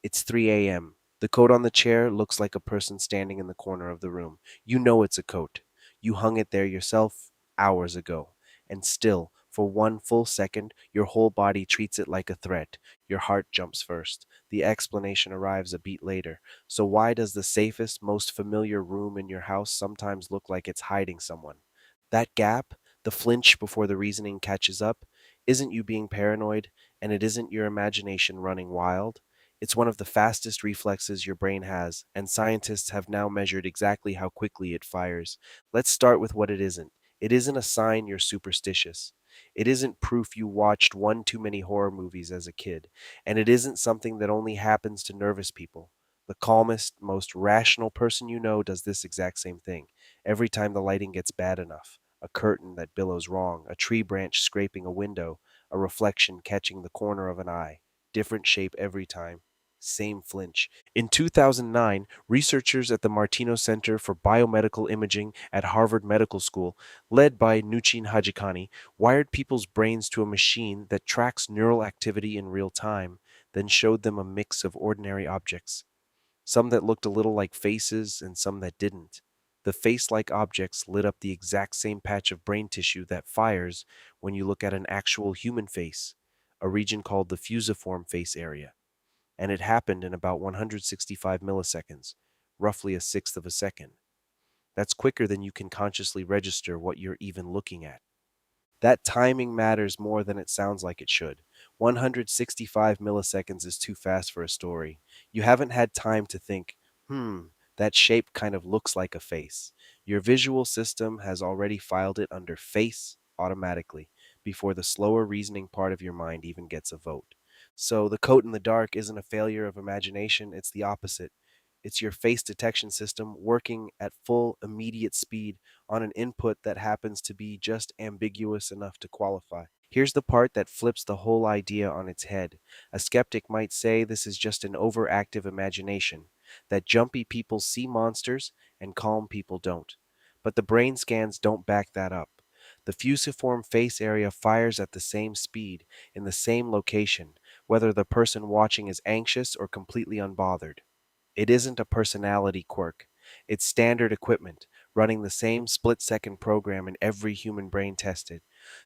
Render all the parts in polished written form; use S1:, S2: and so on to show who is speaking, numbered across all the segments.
S1: It's 3 a.m. The coat on the chair looks like a person standing in the corner of the room. You know it's a coat. You hung it there yourself hours ago. And still, for one full second, your whole body treats it like a threat. Your heart jumps first. The explanation arrives a beat later. So why does the safest, most familiar room in your house sometimes look like it's hiding someone? That gap, the flinch before the reasoning catches up, isn't you being paranoid, and it isn't your imagination running wild. It's one of the fastest reflexes your brain has, and scientists have now measured exactly how quickly it fires. Let's start with what it isn't. It isn't a sign you're superstitious. It isn't proof you watched one too many horror movies as a kid, and it isn't something that only happens to nervous people. The calmest, most rational person you know does this exact same thing every time the lighting gets bad enough. A curtain that billows wrong, a tree branch scraping a window, a reflection catching the corner of an eye. Different shape every time. Same flinch. In 2009, researchers at the Martinos Center for Biomedical Imaging at Harvard Medical School, led by Nouchine Hadjikhani, wired people's brains to a machine that tracks neural activity in real time, then showed them a mix of ordinary objects, some that looked a little like faces and some that didn't. The face like objects lit up the exact same patch of brain tissue that fires when you look at an actual human face, a region called the fusiform face area. And it happened in about 165 milliseconds, roughly a sixth of a second. That's quicker than you can consciously register what you're even looking at. That timing matters more than it sounds like it should. 165 milliseconds is too fast for a story. You haven't had time to think, that shape kind of looks like a face. Your visual system has already filed it under face automatically before the slower reasoning part of your mind even gets a vote. So the coat in the dark isn't a failure of imagination, it's the opposite. It's your face detection system working at full immediate speed on an input that happens to be just ambiguous enough to qualify. Here's the part that flips the whole idea on its head. A skeptic might say this is just an overactive imagination, that jumpy people see monsters and calm people don't. But the brain scans don't back that up. The fusiform face area fires at the same speed, in the same location, whether the person watching is anxious or completely unbothered. It isn't a personality quirk. It's standard equipment, running the same split-second program in every human brain tested.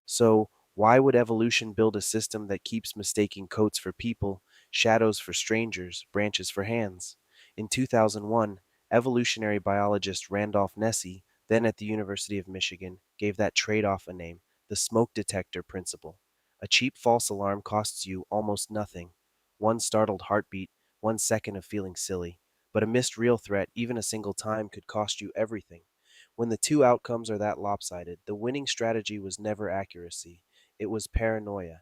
S1: So, why would evolution build a system that keeps mistaking coats for people, shadows for strangers, branches for hands? In 2001, evolutionary biologist Randolph Nesse, then at the University of Michigan, gave that trade-off a name, the smoke detector principle. A cheap false alarm costs you almost nothing. One startled heartbeat, 1 second of feeling silly. But a missed real threat, even a single time, could cost you everything. When the two outcomes are that lopsided, the winning strategy was never accuracy. It was paranoia.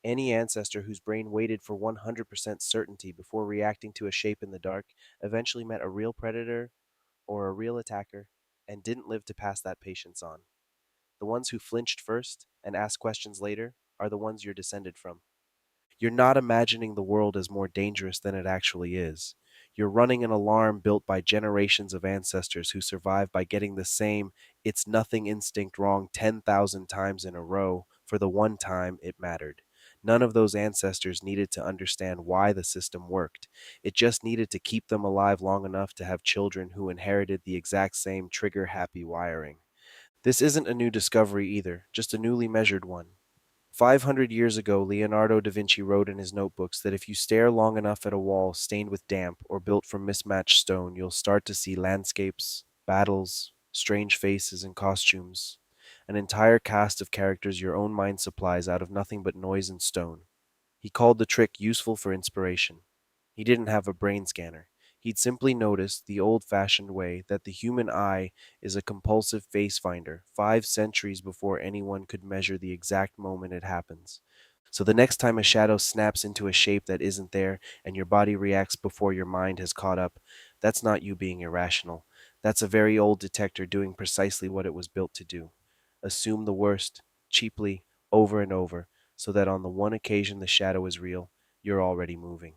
S1: Any ancestor whose brain waited for 100% certainty before reacting to a shape in the dark eventually met a real predator or a real attacker and didn't live to pass that patience on. The ones who flinched first and asked questions later are the ones you're descended from. You're not imagining the world as more dangerous than it actually is. You're running an alarm built by generations of ancestors who survived by getting the same it's nothing instinct wrong 10,000 times in a row for the one time it mattered. None of those ancestors needed to understand why the system worked. It just needed to keep them alive long enough to have children who inherited the exact same trigger happy wiring. This isn't a new discovery either, just a newly measured one. 500 years ago, Leonardo da Vinci wrote in his notebooks that if you stare long enough at a wall stained with damp or built from mismatched stone, you'll start to see landscapes, battles, strange faces and costumes, an entire cast of characters your own mind supplies out of nothing but noise and stone. He called the trick useful for inspiration. He didn't have a brain scanner. He'd simply noticed, the old-fashioned way, that the human eye is a compulsive face finder 5 centuries before anyone could measure the exact moment it happens. So the next time a shadow snaps into a shape that isn't there and your body reacts before your mind has caught up, that's not you being irrational. That's a very old detector doing precisely what it was built to do. Assume the worst, cheaply, over and over, so that on the one occasion the shadow is real, you're already moving.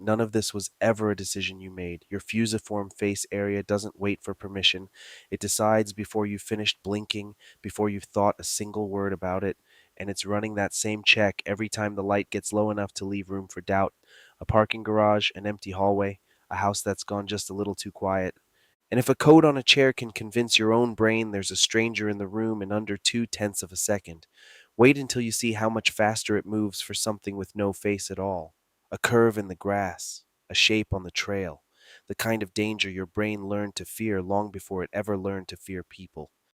S1: None of this was ever a decision you made. Your fusiform face area doesn't wait for permission. It decides before you've finished blinking, before you've thought a single word about it, and it's running that same check every time the light gets low enough to leave room for doubt. A parking garage, an empty hallway, a house that's gone just a little too quiet. And if a code on a chair can convince your own brain there's a stranger in the room in under 2/10 of a second, wait until you see how much faster it moves for something with no face at all. A curve in the grass, a shape on the trail, the kind of danger your brain learned to fear long before it ever learned to fear people.